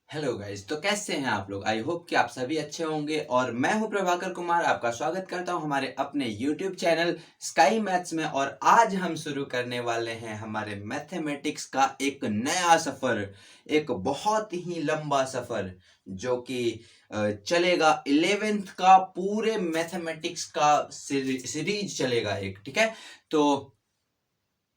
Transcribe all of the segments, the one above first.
Hello guys, तो कैसे हैं आप लोग। आई होप कि आप सभी अच्छे होंगे और मैं हूं प्रभाकर कुमार। आपका स्वागत करता हूं हमारे अपने यूट्यूब चैनल स्काई मैथ्स में। और आज हम शुरू करने वाले हैं हमारे मैथमेटिक्स का एक नया सफर, एक बहुत ही लंबा सफर जो कि चलेगा 11th का पूरे मैथमेटिक्स का सीरीज चलेगा एक। ठीक है, तो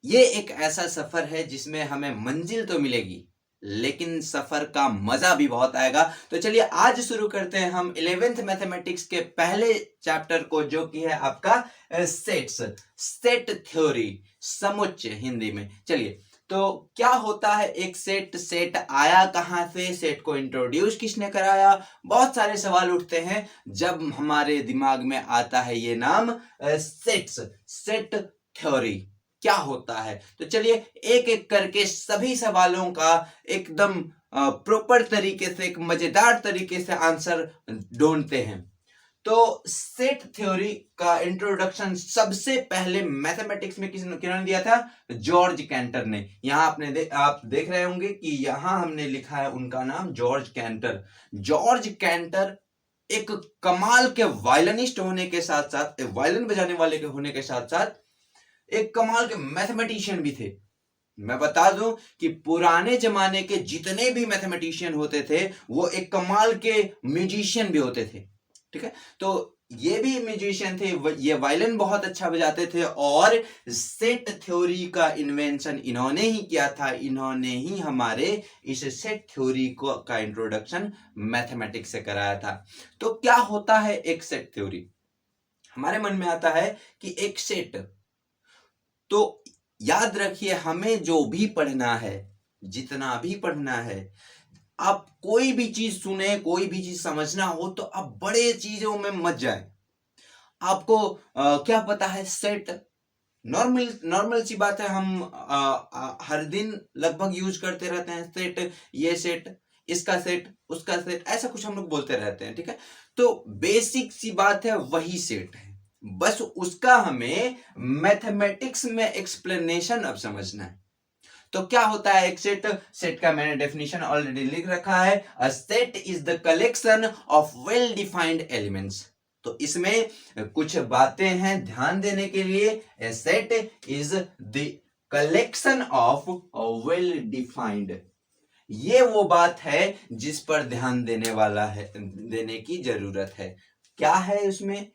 ये एक ऐसा सफर है जिसमें हमें मंजिल तो मिलेगी लेकिन सफर का मजा भी बहुत आएगा। तो चलिए आज शुरू करते हैं हम 11th मैथमेटिक्स के पहले चैप्टर को, जो कि है आपका सेट थ्योरी, समुच्चय हिंदी में। चलिए, तो क्या होता है एक सेट, सेट आया कहां से, सेट को इंट्रोड्यूस किसने कराया। बहुत सारे सवाल उठते हैं जब हमारे दिमाग में आता है ये नाम सेट थ्योरी। क्या होता है, तो चलिए एक एक करके सभी सवालों का एकदम प्रॉपर तरीके से, एक मजेदार तरीके से आंसर ढूंढते हैं। तो सेट थ्योरी का इंट्रोडक्शन सबसे पहले मैथमेटिक्स में किन्होंने दिया था? जॉर्ज कैंटर ने। यहां आप देख रहे होंगे कि यहां हमने लिखा है उनका नाम, जॉर्ज कैंटर। जॉर्ज कैंटर एक कमाल के वायलिनिस्ट होने के साथ साथ, वायलिन बजाने वाले के होने के साथ साथ एक कमाल के मैथमेटिशियन भी थे। मैं बता दूं कि पुराने जमाने के जितने भी मैथमेटिशियन होते थे वो एक कमाल के म्यूजिशियन भी होते थे। ठीक है, तो ये भी म्यूजिशियन थे, ये वायलिन बहुत अच्छा बजाते थे और सेट थ्योरी का इन्वेंशन इन्होंने ही किया था। इन्होंने ही हमारे इस सेट थ्योरी को का इंट्रोडक्शन मैथमेटिक्स से कराया था। तो क्या होता है एक सेट थ्योरी? हमारे मन में आता है कि एक सेट, तो याद रखिए हमें जो भी पढ़ना है, जितना भी पढ़ना है, आप कोई भी चीज सुने, कोई भी चीज समझना हो तो आप बड़े चीजों में मत जाए। आपको क्या पता है सेट, नॉर्मल नॉर्मल सी बात है, हम हर दिन लगभग यूज करते रहते हैं सेट, ये सेट, इसका सेट, उसका सेट, ऐसा कुछ हम लोग बोलते रहते हैं। ठीक है, तो बेसिक सी बात है, वही सेट है, बस उसका हमें मैथमेटिक्स में एक्सप्लेनेशन अब समझना है। तो क्या होता है एक सेट? सेट का मैंने डेफिनेशन ऑलरेडी लिख रखा है। A set is the collection of well defined elements. तो इसमें कुछ बातें हैं ध्यान देने के लिए। A set is the collection of well defined, ये वो बात है जिस पर ध्यान देने की जरूरत है। क्या है उसमें?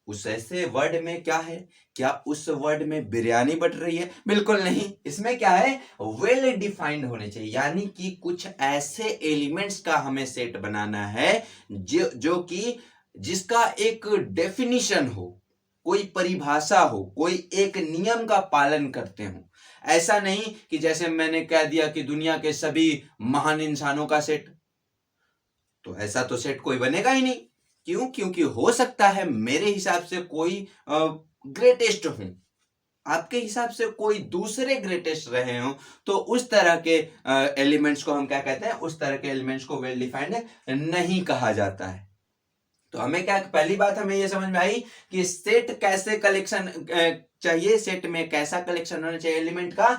उस ऐसे वर्ड में क्या है? क्या उस वर्ड में बिरयानी बट रही है? बिल्कुल नहीं। इसमें क्या है? वेल डिफाइंड होने चाहिए, यानी कि कुछ ऐसे एलिमेंट्स का हमें सेट बनाना है जो कि जिसका एक डेफिनिशन हो, कोई परिभाषा हो, कोई एक नियम का पालन करते हो। ऐसा नहीं कि जैसे मैंने कह दिया कि दुनिया के सभी महान इंसानों का सेट, तो ऐसा तो सेट कोई बनेगा ही नहीं। क्यों? क्योंकि हो सकता है मेरे हिसाब से कोई ग्रेटेस्ट हूं, आपके हिसाब से कोई दूसरे ग्रेटेस्ट रहे हो, तो उस तरह के एलिमेंट्स को हम क्या कहते हैं? उस तरह के एलिमेंट्स को वेल डिफाइंड नहीं कहा जाता है। तो हमें क्या, पहली बात हमें यह समझ में आई कि सेट कैसे कलेक्शन चाहिए, सेट में कैसा कलेक्शन होना चाहिए एलिमेंट का?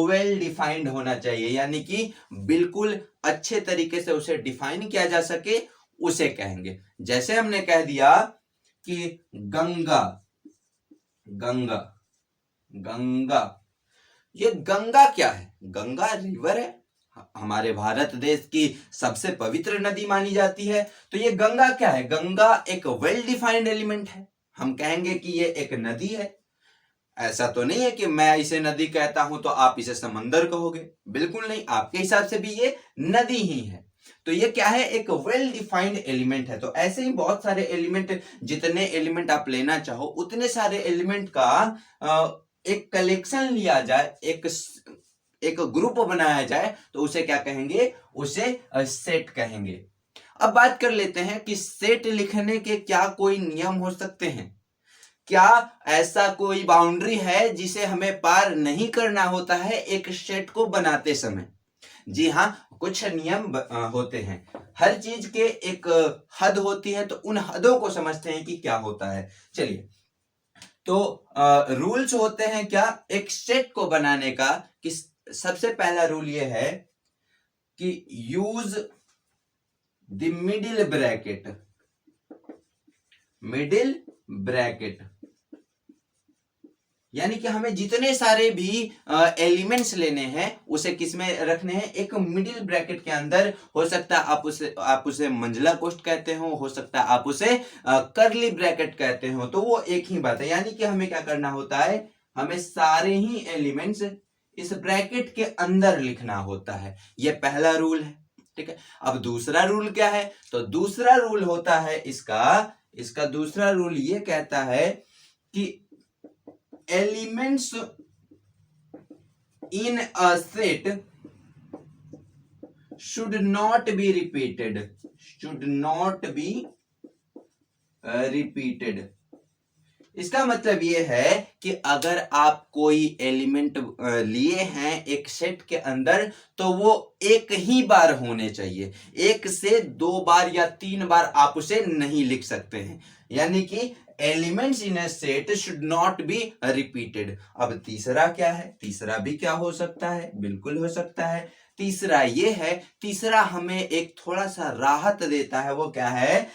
वेल डिफाइंड होना चाहिए, यानी कि बिल्कुल अच्छे तरीके से उसे डिफाइन किया जा सके, उसे कहेंगे। जैसे हमने कह दिया कि गंगा, गंगा, गंगा, ये गंगा क्या है? गंगा रिवर है, हमारे भारत देश की सबसे पवित्र नदी मानी जाती है। तो ये गंगा क्या है? गंगा एक वेल डिफाइंड एलिमेंट है, हम कहेंगे कि ये एक नदी है। ऐसा तो नहीं है कि मैं इसे नदी कहता हूं तो आप इसे समंदर कहोगे, बिल्कुल नहीं, आपके हिसाब से भी ये नदी ही है। तो ये क्या है? एक वेल डिफाइंड एलिमेंट है। तो ऐसे ही बहुत सारे एलिमेंट, जितने एलिमेंट आप लेना चाहो उतने सारे एलिमेंट का एक कलेक्शन लिया जाए, एक ग्रुप बनाया जाए, तो उसे क्या कहेंगे? उसे सेट कहेंगे। अब बात कर लेते हैं कि सेट लिखने के क्या कोई नियम हो सकते हैं? क्या ऐसा कोई बाउंड्री है जिसे हमें पार नहीं करना होता है एक सेट को बनाते समय? जी हां, कुछ नियम होते हैं। हर चीज के एक हद होती है, तो उन हदों को समझते हैं कि क्या होता है। चलिए, तो रूल्स होते हैं क्या एक सेट को बनाने का? कि सबसे पहला रूल ये है कि यूज द मिडिल ब्रैकेट यानी कि हमें जितने सारे भी एलिमेंट्स लेने हैं उसे किस में रखने हैं, एक मिडिल ब्रैकेट के अंदर। हो सकता है आप उसे मंझला कोष्ठ कहते हो सकता है आप उसे करली ब्रैकेट कहते हो, तो वो एक ही बात है। यानी कि हमें क्या करना होता है, हमें सारे ही एलिमेंट्स इस ब्रैकेट के अंदर लिखना होता है। ये पहला रूल है, ठीक है। अब दूसरा रूल क्या है, तो दूसरा रूल होता है इसका दूसरा रूल ये कहता है कि elements in a set should not be repeated। इसका मतलब ये है कि अगर आप कोई एलिमेंट लिए हैं एक सेट के अंदर तो वो एक ही बार होने चाहिए, एक से 2 बार या 3 बार आप उसे नहीं लिख सकते हैं। यानी कि elements in A set should not be repeated. अब तीसरा क्या है, तीसरा भी क्या हो सकता है, बिल्कुल हो सकता है। तीसरा ये है, तीसरा हमें एक थोड़ा सा राहत देता है, वो क्या है,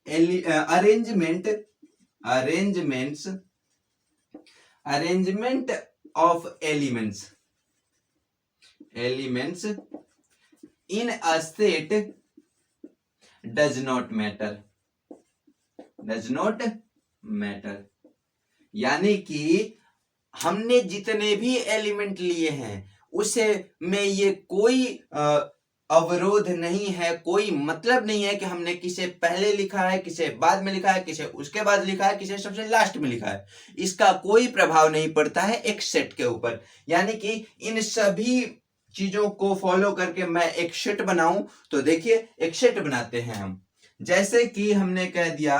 arrangement of elements in a set does not matter. यानी कि हमने जितने भी एलिमेंट लिए हैं उसे में ये कोई अवरोध नहीं है, कोई मतलब नहीं है कि हमने किसे पहले लिखा है, किसे बाद में लिखा है, किसे उसके बाद लिखा है, किसे सबसे लास्ट में लिखा है। इसका कोई प्रभाव नहीं पड़ता है एक सेट के ऊपर। यानी कि इन सभी चीजों को फॉलो करके मैं एक सेट बनाऊं, तो देखिए एक सेट बनाते हैं हम। जैसे कि हमने कह दिया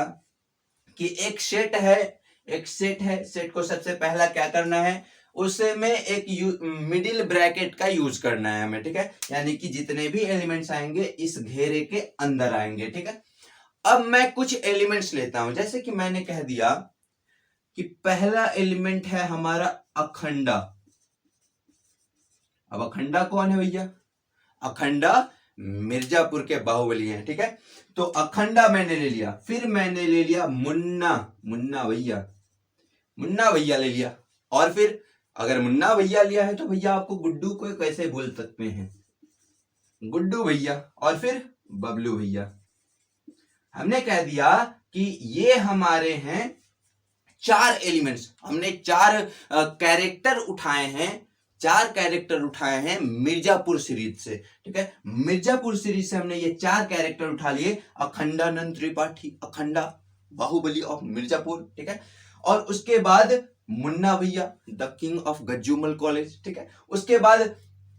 कि एक सेट है, सेट को सबसे पहला क्या करना है, उसमें एक मिडिल ब्रैकेट का यूज करना है हमें, ठीक है। यानी कि जितने भी एलिमेंट्स आएंगे इस घेरे के अंदर आएंगे, ठीक है। अब मैं कुछ एलिमेंट्स लेता हूं, जैसे कि मैंने कह दिया कि पहला एलिमेंट है हमारा अखंडा। अब अखंडा कौन है भैया, अखंडा मिर्जापुर के बाहुबली हैं, ठीक है। तो अखंडा मैंने ले लिया, फिर मैंने ले लिया मुन्ना भैया ले लिया, और फिर अगर मुन्ना भैया लिया है तो भैया आपको गुड्डू को कैसे भूल सकते हैं, गुड्डू भैया, और फिर बबलू भैया। हमने कह दिया कि ये हमारे हैं 4 एलिमेंट्स, हमने 4 कैरेक्टर उठाए हैं, 4 कैरेक्टर उठाए हैं मिर्जापुर सीरीज से, ठीक है। मिर्जापुर सीरीज से हमने ये 4 कैरेक्टर उठा लिए, अखंडानंद त्रिपाठी, अखंडा, बाहुबली ऑफ मिर्जापुर, ठीक है। और उसके बाद मुन्ना भैया, द किंग ऑफ गज्जूमल कॉलेज, ठीक है। उसके बाद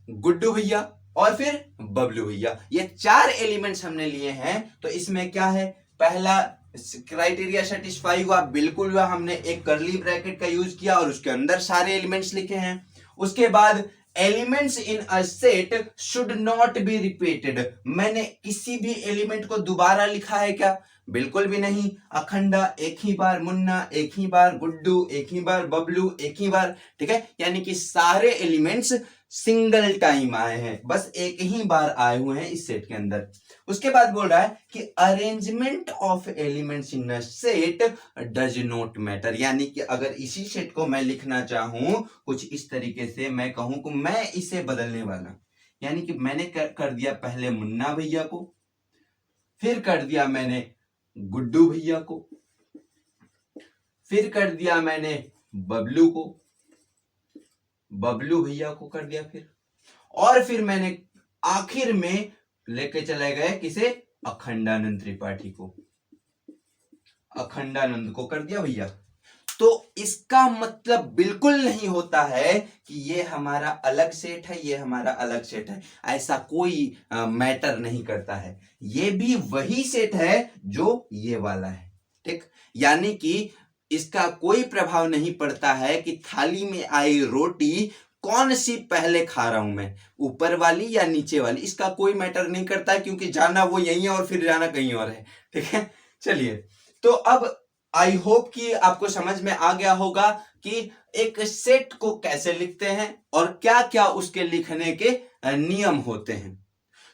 गुड्डू भैया और फिर बबलू भैया। ये 4 एलिमेंट्स हमने लिए हैं। तो इसमें क्या है, पहला क्राइटेरिया सेटिस्फाई हुआ, बिल्कुल हुआ, हमने एक करली ब्रैकेट का यूज किया और उसके अंदर सारे एलिमेंट्स लिखे हैं। उसके बाद elements in a set should not be repeated, मैंने किसी भी एलिमेंट को दोबारा लिखा है क्या, बिल्कुल भी नहीं। अखंडा एक ही बार, मुन्ना एक ही बार, गुड्डू एक ही बार, बबलू एक ही बार, ठीक है। यानी कि सारे एलिमेंट्स सिंगल टाइम आए हैं, बस एक ही बार आए हुए हैं इस सेट के अंदर। उसके बाद बोल रहा है कि arrangement of elements in a set does not matter, यानी कि अगर इसी सेट को मैं लिखना चाहूं कुछ इस तरीके से, मैं कहूं कि मैं इसे बदलने वाला, यानी कि मैंने कर दिया पहले मुन्ना भैया को, फिर कर दिया मैंने गुड्डू भैया को, फिर कर दिया मैंने बबलू को, बबलू भैया को कर दिया, और फिर मैंने आखिर में लेके चले गए किसे, अखंडानंद त्रिपाठी को, अखंडानंद को कर दिया भैया। तो इसका मतलब बिल्कुल नहीं होता है कि ये हमारा अलग सेट है, ये हमारा अलग सेट है, ऐसा कोई मैटर नहीं करता है। ये भी वही सेट है जो ये वाला है, ठीक। यानी कि इसका कोई प्रभाव नहीं पड़ता है कि थाली में आई रोटी कौन सी पहले खा रहा हूं मैं, ऊपर वाली या नीचे वाली, इसका कोई मैटर नहीं करता है, क्योंकि जाना वो यही है और फिर जाना कहीं और है, ठीक है। चलिए, तो अब आई होप कि आपको समझ में आ गया होगा कि एक सेट को कैसे लिखते हैं और क्या क्या उसके लिखने के नियम होते हैं।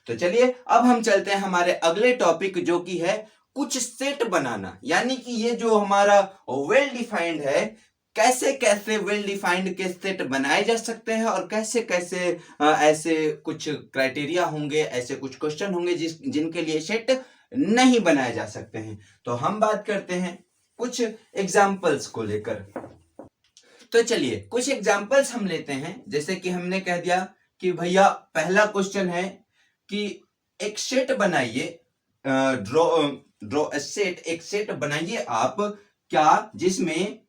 तो चलिए अब हम चलते हैं हमारे अगले टॉपिक, जो कि है कुछ सेट बनाना। यानी कि ये जो हमारा वेल डिफाइंड है, कैसे कैसे वेल डिफाइंड के सेट बनाए जा सकते हैं और कैसे कैसे ऐसे कुछ क्राइटेरिया होंगे, ऐसे कुछ क्वेश्चन होंगे जिनके लिए सेट नहीं बनाए जा सकते हैं। तो हम बात करते हैं कुछ एग्जाम्पल्स को लेकर। तो चलिए कुछ एग्जाम्पल्स हम लेते हैं। जैसे कि हमने कह दिया कि भैया पहला क्वेश्चन है कि एक सेट बनाइए, ड्रॉ सेट, एक सेट बनाइए आप क्या, जिसमें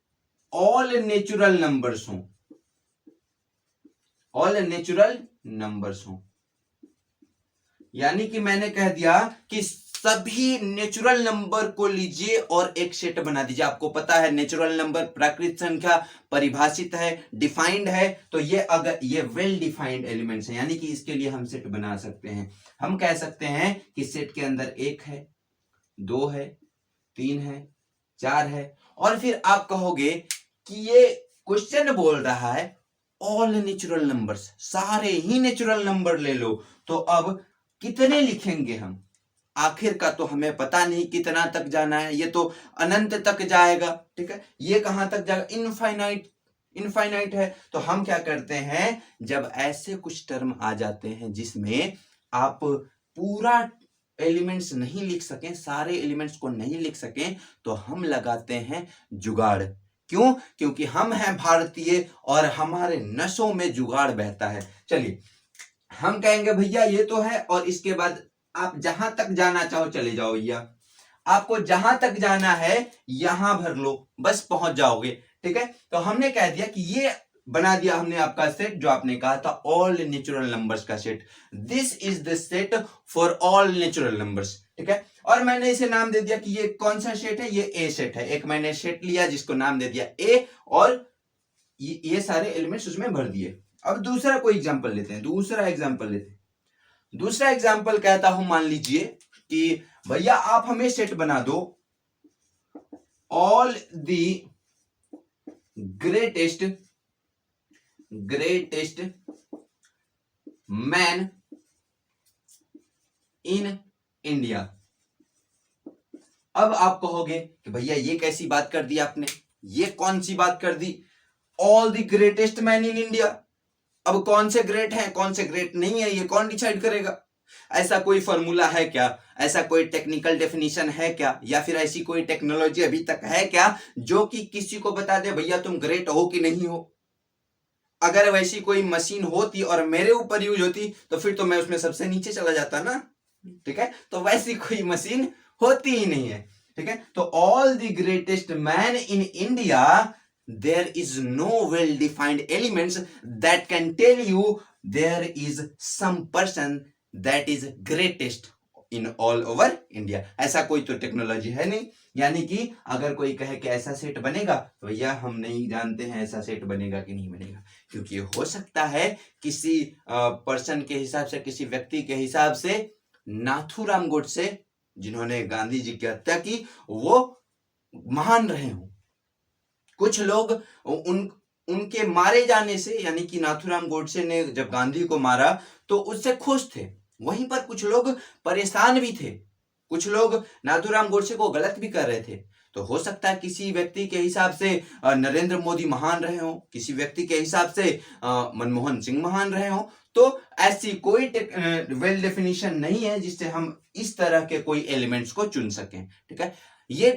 ऑल नेचुरल नंबर्स हों, ऑल नेचुरल नंबर्स हों। यानी कि मैंने कह दिया कि सभी नेचुरल नंबर को लीजिए और एक सेट बना दीजिए। आपको पता है नेचुरल नंबर प्राकृत संख्या परिभाषित है, डिफाइंड है, तो ये अगर ये वेल डिफाइंड एलिमेंट्स हैं, यानी कि इसके लिए हम सेट बना सकते हैं। हम कह सकते हैं कि सेट के अंदर 1 है, 2 है, 3 है, 4 है, और फिर आप कहोगे कि ये क्वेश्चन बोल रहा है ऑल नेचुरल नंबर्स, सारे ही नेचुरल नंबर ले लो। तो अब कितने लिखेंगे हम? आखिर का तो हमें पता नहीं कितना तक जाना है, ये तो अनंत तक जाएगा, ठीक है। ये कहां तक जाएगा? इनफाइनाइट, इनफाइनाइट है। तो हम क्या करते हैं, जब ऐसे कुछ टर्म आ जाते हैं जिसमें आप पूरा एलिमेंट्स नहीं लिख सकें, सारे एलिमेंट्स को नहीं लिख सकें, तो हम लगाते हैं जुगाड़। क्यों? क्योंकि हम हैं भारतीय और हमारे नसों में जुगाड़ बहता है। चलिए हम कहेंगे भैया ये तो है, और इसके बाद आप जहां तक जाना चाहो चले जाओ भैया, आपको जहां तक जाना है यहां भर लो, बस पहुंच जाओगे, ठीक है। तो हमने कह दिया कि ये बना दिया हमने आपका सेट, जो आपने कहा था ऑल नेचुरल नंबर्स का set. This is the set for all natural numbers, ठीक है। और मैंने इसे नाम दे दिया कि ये कौन सा सेट है, ये ए सेट है। एक मैंने सेट लिया जिसको नाम दे दिया ए, और ये सारे एलिमेंट्स उसमें भर दिए। अब दूसरा कोई एग्जांपल लेते हैं, दूसरा एग्जांपल कहता हूं, मान लीजिए कि भैया आप हमें सेट बना दो all the greatest man in India. अब आप कहोगे कि भैया ये कैसी बात कर दी आपने, ये कौन सी बात कर दी, all the greatest man in India. अब कौन से ग्रेट हैं, कौन से ग्रेट नहीं है, ये कौन डिसाइड करेगा? ऐसा कोई फॉर्मूला है क्या? ऐसा कोई टेक्निकल डेफिनेशन है क्या? या फिर ऐसी कोई टेक्नोलॉजी अभी तक है क्या जो कि किसी को बता दे भैया तुम ग्रेट हो कि नहीं हो? अगर वैसी कोई मशीन होती और मेरे ऊपर यूज होती तो फिर तो मैं उसमें सबसे नीचे चला जाता ना, ठीक है। तो वैसी कोई मशीन होती ही नहीं है, ठीक है। तो all the greatest man in India, there is no well defined elements that can tell you there is some person that is greatest in all over India। ऐसा कोई तो टेक्नोलॉजी है नहीं। यानी कि अगर कोई कहे कि ऐसा सेट बनेगा तो भैया हम नहीं जानते हैं ऐसा सेट बनेगा कि नहीं बनेगा, क्योंकि हो सकता है किसी पर्सन के हिसाब से, किसी व्यक्ति के हिसाब से नाथूराम गोडसे, जिन्होंने गांधी जी की हत्या की, वो महान रहे हों। कुछ लोग उनके मारे जाने से, यानी कि नाथूराम गोडसे ने जब गांधी को मारा तो उससे खुश थे, वहीं पर कुछ लोग परेशान भी थे, कुछ लोग नाथूराम गोडसे को गलत भी कर रहे थे। तो हो सकता है किसी व्यक्ति के हिसाब से नरेंद्र मोदी महान रहे हो, किसी व्यक्ति के हिसाब से मनमोहन सिंह महान रहे हो। तो ऐसी कोई वेल डेफिनेशन नहीं है जिससे हम इस तरह के कोई एलिमेंट्स को चुन सकें, ठीक है। ये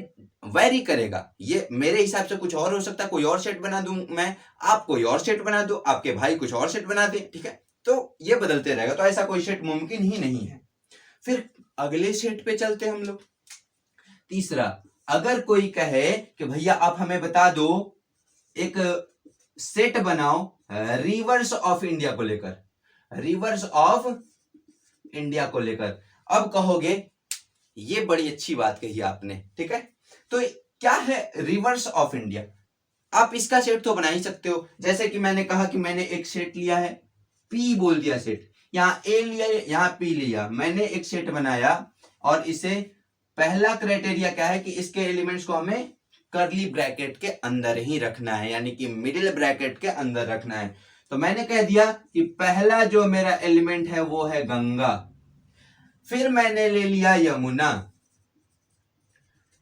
वेरी करेगा, ये मेरे हिसाब से कुछ और हो सकता है, कोई और सेट बना दूं मैं, आप कोई और सेट बना दो, आपके भाई कुछ और सेट बना दे, ठीक है। तो ये बदलते रहेगा, तो ऐसा कोई सेट मुमकिन ही नहीं है। फिर अगले सेट पे चलते हम लोग। तीसरा, अगर कोई कहे कि भैया आप हमें बता दो एक सेट बनाओ रिवर्स ऑफ इंडिया को लेकर, रिवर्स ऑफ इंडिया को लेकर। अब कहोगे ये बड़ी अच्छी बात कही आपने, ठीक है। तो क्या है रिवर्स ऑफ इंडिया? आप इसका सेट तो बना ही सकते हो। जैसे कि मैंने कहा कि मैंने एक सेट लिया है, पी बोल दिया सेट, यहां ए लिया, यहां पी लिया, मैंने एक सेट बनाया और इसे पहला क्राइटेरिया क्या है कि इसके एलिमेंट्स को हमें कर्ली ब्रैकेट के अंदर ही रखना है, यानी कि मिडिल ब्रैकेट के अंदर रखना है। तो मैंने कह दिया कि पहला जो मेरा एलिमेंट है वो है गंगा, फिर मैंने ले लिया यमुना,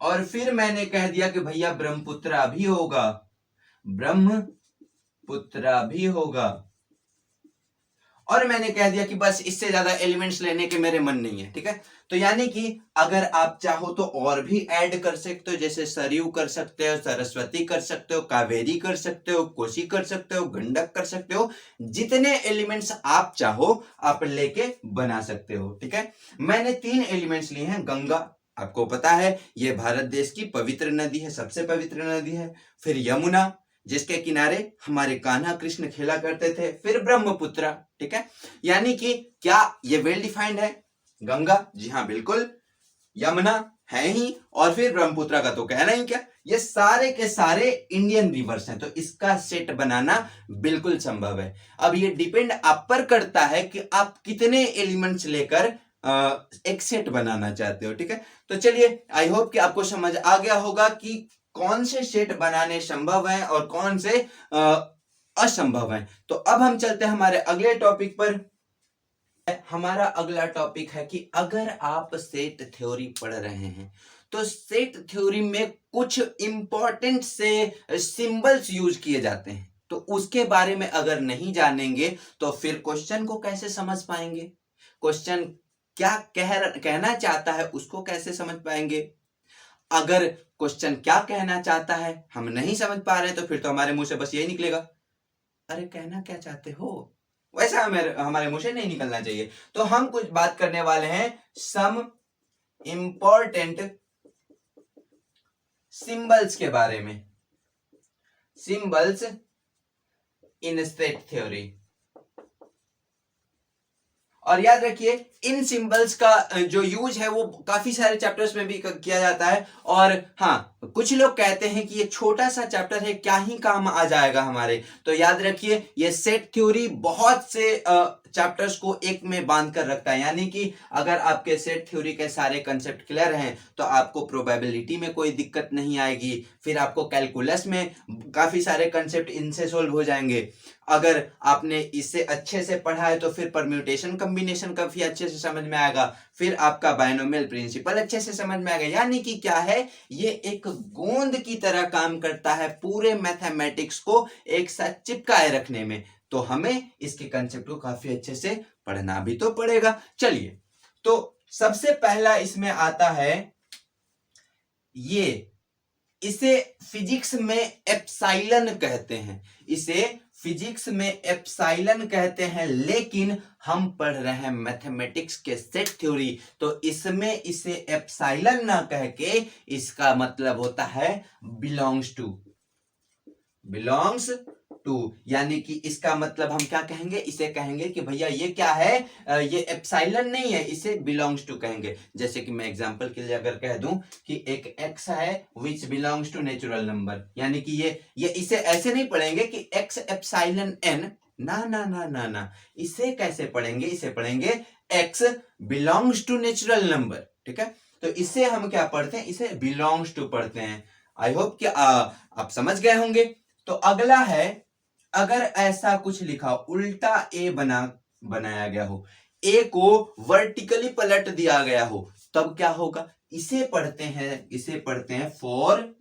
और फिर मैंने कह दिया कि भैया ब्रह्मपुत्रा भी होगा, ब्रह्मपुत्रा भी होगा, और मैंने कह दिया कि बस इससे ज्यादा एलिमेंट्स लेने के मेरे मन नहीं है। ठीक है, तो यानी कि अगर आप चाहो तो और भी ऐड कर सकते हो, जैसे सरयू कर सकते हो, सरस्वती कर सकते हो, कावेरी कर सकते हो, कोसी कर सकते हो, गंडक कर सकते हो, जितने एलिमेंट्स आप चाहो आप लेके बना सकते हो। ठीक है, मैंने 3 एलिमेंट्स लिए हैं। गंगा, आपको पता है ये भारत देश की पवित्र नदी है, सबसे पवित्र नदी है। फिर यमुना, जिसके किनारे हमारे कान्हा कृष्ण खेला करते थे। फिर ब्रह्मपुत्र। ठीक है, यानी कि क्या ये वेल डिफाइंड है? गंगा, जी हाँ बिल्कुल, यमुना है ही, और फिर ब्रह्मपुत्र का तो कहना ही क्या, ये सारे के सारे इंडियन रिवर्स हैं, तो इसका सेट बनाना बिल्कुल संभव है। अब ये डिपेंड आप पर करता है कि आप कितने एलिमेंट्स लेकर एक सेट बनाना चाहते हो। ठीक है, तो चलिए, आई होप कि आपको समझ आ गया होगा कि कौन से सेट बनाने संभव हैं और कौन से असंभव हैं। तो अब हम चलते हैं हमारे अगले टॉपिक पर। हमारा अगला टॉपिक है कि अगर आप सेट थ्योरी पढ़ रहे हैं तो सेट थ्योरी में कुछ इंपॉर्टेंट से सिंबल्स यूज किए जाते हैं, तो उसके बारे में अगर नहीं जानेंगे तो फिर क्वेश्चन को कैसे समझ पाएंगे, क्वेश्चन क्या कहना चाहता है उसको कैसे समझ पाएंगे। अगर क्वेश्चन क्या कहना चाहता है हम नहीं समझ पा रहे हैं तो फिर तो हमारे मुंह से बस यही निकलेगा, अरे कहना क्या चाहते हो, वैसा हमारे मुंह से नहीं निकलना चाहिए। तो हम कुछ बात करने वाले हैं सम इंपॉर्टेंट सिंबल्स के बारे में, सिंबल्स इन सेट थ्योरी। और याद रखिए इन सिंबल्स का जो यूज है वो काफी सारे चैप्टर्स में भी किया जाता है, और हाँ कुछ लोग कहते हैं कि ये छोटा सा चैप्टर है, क्या ही काम आ जाएगा हमारे। तो याद रखिए ये सेट थ्योरी बहुत से चैप्टर्स को एक में बांध कर रखता है, यानी कि अगर आपके सेट थ्योरी के सारे कंसेप्ट क्लियर हैं तो आपको प्रोबेबिलिटी में कोई दिक्कत नहीं आएगी, फिर आपको कैलकुलस में काफी सारे कंसेप्ट इनसे सोल्व हो जाएंगे। अगर आपने इसे अच्छे से पढ़ा है तो फिर परम्यूटेशन कॉम्बिनेशन काफी अच्छे से समझ में आएगा, फिर आपका बायनोमियल प्रिंसिपल अच्छे से समझ में आएगा। यानी कि क्या है, ये एक गोंद की तरह काम करता है पूरे मैथमेटिक्स को एक साथ चिपकाए रखने में, तो हमें इसके कंसेप्ट को काफी अच्छे से पढ़ना भी तो पड़ेगा। चलिए, तो सबसे पहला इसमें आता है ये, इसे फिजिक्स में एप्सिलॉन कहते हैं, इसे फिजिक्स में एप्सिलॉन कहते हैं, लेकिन हम पढ़ रहे हैं मैथमेटिक्स के सेट थ्योरी, तो इसमें इसे एप्सिलॉन ना कह के इसका मतलब होता है बिलोंग्स टू, बिलोंग्स टू, यानी कि इसका मतलब हम क्या कहेंगे, इसे कहेंगे कि भैया ये क्या है, ये एप्सिलॉन नहीं है, इसे बिलोंग्स टू कहेंगे। जैसे कि मैं एग्जांपल के लिए अगर कह दूं कि एक x है which belongs to natural number, यानी कि ये इसे ऐसे नहीं पढ़ेंगे कि x एप्सिलॉन n, ना ना ना ना ना, इसे कैसे पढ़ेंगे, इसे पढ़ेंगे x belongs to natural number. ठीक है, तो इसे हम क्या पढ़ते हैं, इसे बिलोंग्स टू पढ़ते हैं। आई होप कि आप समझ गए होंगे। तो अगला है, अगर ऐसा कुछ लिखा उल्टा ए बनाया गया हो, ए को वर्टिकली पलट दिया गया हो, तब क्या होगा, इसे पढ़ते हैं फॉर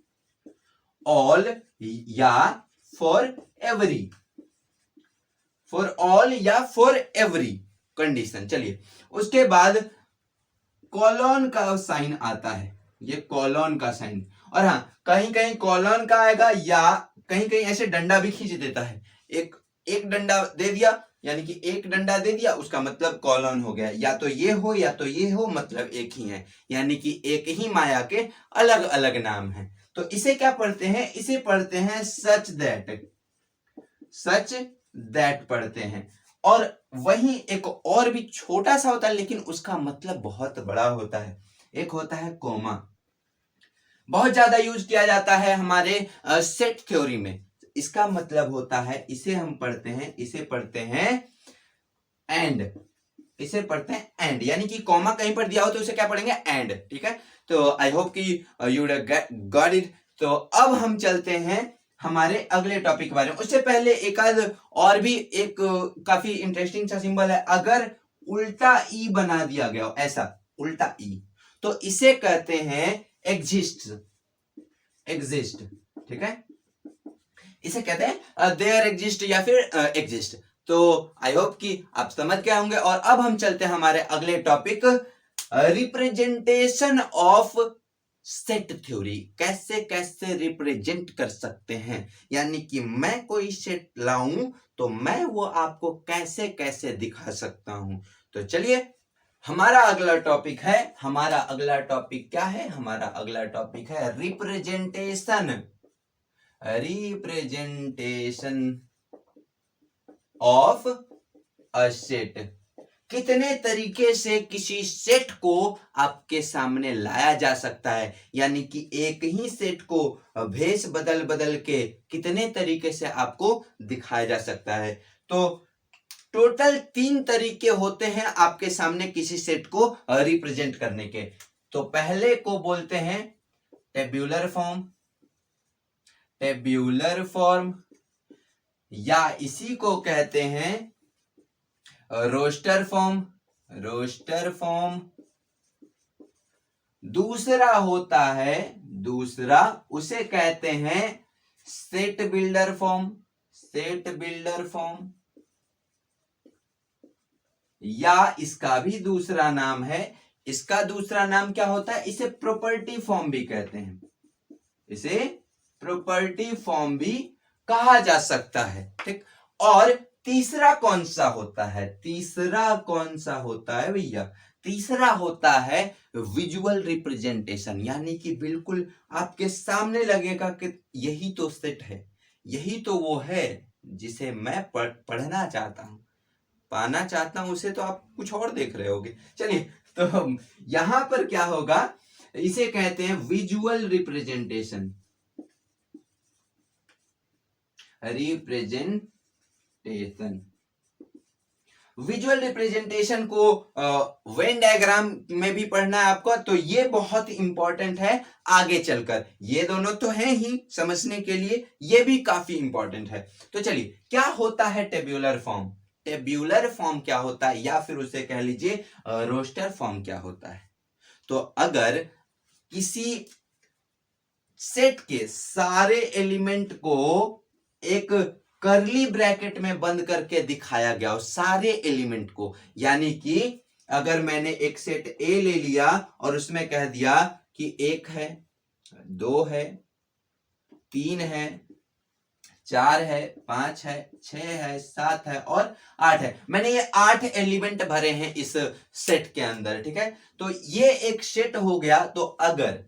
ऑल या फॉर एवरी, फॉर ऑल या फॉर एवरी कंडीशन। चलिए, उसके बाद कॉलन का साइन आता है, ये कॉलन का साइन, और हाँ कहीं कहीं कॉलन का आएगा या कहीं कहीं ऐसे डंडा भी खींच देता है, एक डंडा दे दिया, यानी कि एक डंडा दे दिया उसका मतलब कॉलन हो गया, या तो ये हो या तो ये हो, मतलब एक ही है, यानी कि एक ही माया के अलग अलग नाम है। तो इसे क्या पढ़ते हैं, इसे पढ़ते हैं सच दैट पढ़ते हैं। और वही एक और भी छोटा सा होता है लेकिन उसका मतलब बहुत बड़ा होता है, एक होता है कोमा, बहुत ज्यादा यूज किया जाता है हमारे सेट थ्योरी में। इसका मतलब होता है, इसे हम पढ़ते हैं, इसे पढ़ते हैं एंड, इसे पढ़ते हैं एंड, यानी कि कॉमा कहीं पर दिया हो तो उसे क्या पढ़ेंगे, एंड। ठीक है, तो आई होप कि यू गॉट इट। तो अब हम चलते हैं हमारे अगले टॉपिक के बारे में। उससे पहले एक आध और भी एक काफी इंटरेस्टिंग सा सिंबल है, अगर उल्टा ई बना दिया गया हो, ऐसा उल्टा ई, तो इसे कहते हैं एग्जिस्ट। एग्जिस्ट, ठीक है, इसे कहते हैं देयर एग्जिस्ट या फिर एग्जिस्ट। तो आई होप कि आप समझ गए होंगे। और अब हम चलते हैं हमारे अगले topic, representation of set theory. कैसे कैसे रिप्रेजेंट कर सकते हैं, यानी कि मैं कोई सेट लाऊं तो मैं वो आपको कैसे कैसे दिखा सकता हूं। तो चलिए, हमारा अगला टॉपिक है, हमारा अगला टॉपिक क्या है, हमारा अगला टॉपिक है representation. Representation of a set. कितने तरीके से किसी सेट को आपके सामने लाया जा सकता है, यानी कि एक ही सेट को भेष बदल बदल के कितने तरीके से आपको दिखाया जा सकता है। तो टोटल 3 तरीके होते हैं आपके सामने किसी सेट को रिप्रेजेंट करने के। तो पहले को बोलते हैं टेब्यूलर फॉर्म, टेब्यूलर फॉर्म, या इसी को कहते हैं रोस्टर फॉर्म, रोस्टर फॉर्म। दूसरा होता है, दूसरा उसे कहते हैं set builder form, set builder form, या इसका भी दूसरा नाम है, इसका दूसरा नाम क्या होता है, इसे प्रॉपर्टी फॉर्म भी कहते हैं, इसे प्रॉपर्टी फॉर्म भी कहा जा सकता है, ठीक। और तीसरा कौन सा होता है, तीसरा कौन सा होता है भैया, तीसरा होता है विजुअल रिप्रेजेंटेशन, यानी कि बिल्कुल आपके सामने लगेगा कि यही तो सेट है, यही तो वो है जिसे मैं पढ़ना चाहता हूं, पाना चाहता हूं उसे, तो आप कुछ और देख रहे होगे। चलिए, तो यहां पर क्या होगा, इसे कहते हैं visual representation, representation. Visual representation को वेन डायग्राम में भी पढ़ना है आपको, तो ये बहुत इंपॉर्टेंट है आगे चलकर। ये दोनों तो हैं ही समझने के लिए, ये भी काफी इंपॉर्टेंट है। तो चलिए, क्या होता है टेब्यूलर फॉर्म, टेब्यूलर फॉर्म क्या होता है, या फिर उसे कह लीजिए रोस्टर फॉर्म क्या होता है। तो अगर किसी सेट के सारे एलिमेंट को एक कर्ली ब्रैकेट में बंद करके दिखाया गया हो, सारे एलिमेंट को, यानी कि अगर मैंने एक सेट ए ले लिया और उसमें कह दिया कि 1 है, 2 है, 3 है, 4 है, 5 है, 6 है, 7 है और 8 है, मैंने ये 8 एलिमेंट भरे हैं इस सेट के अंदर, ठीक है। तो ये एक सेट हो गया। तो अगर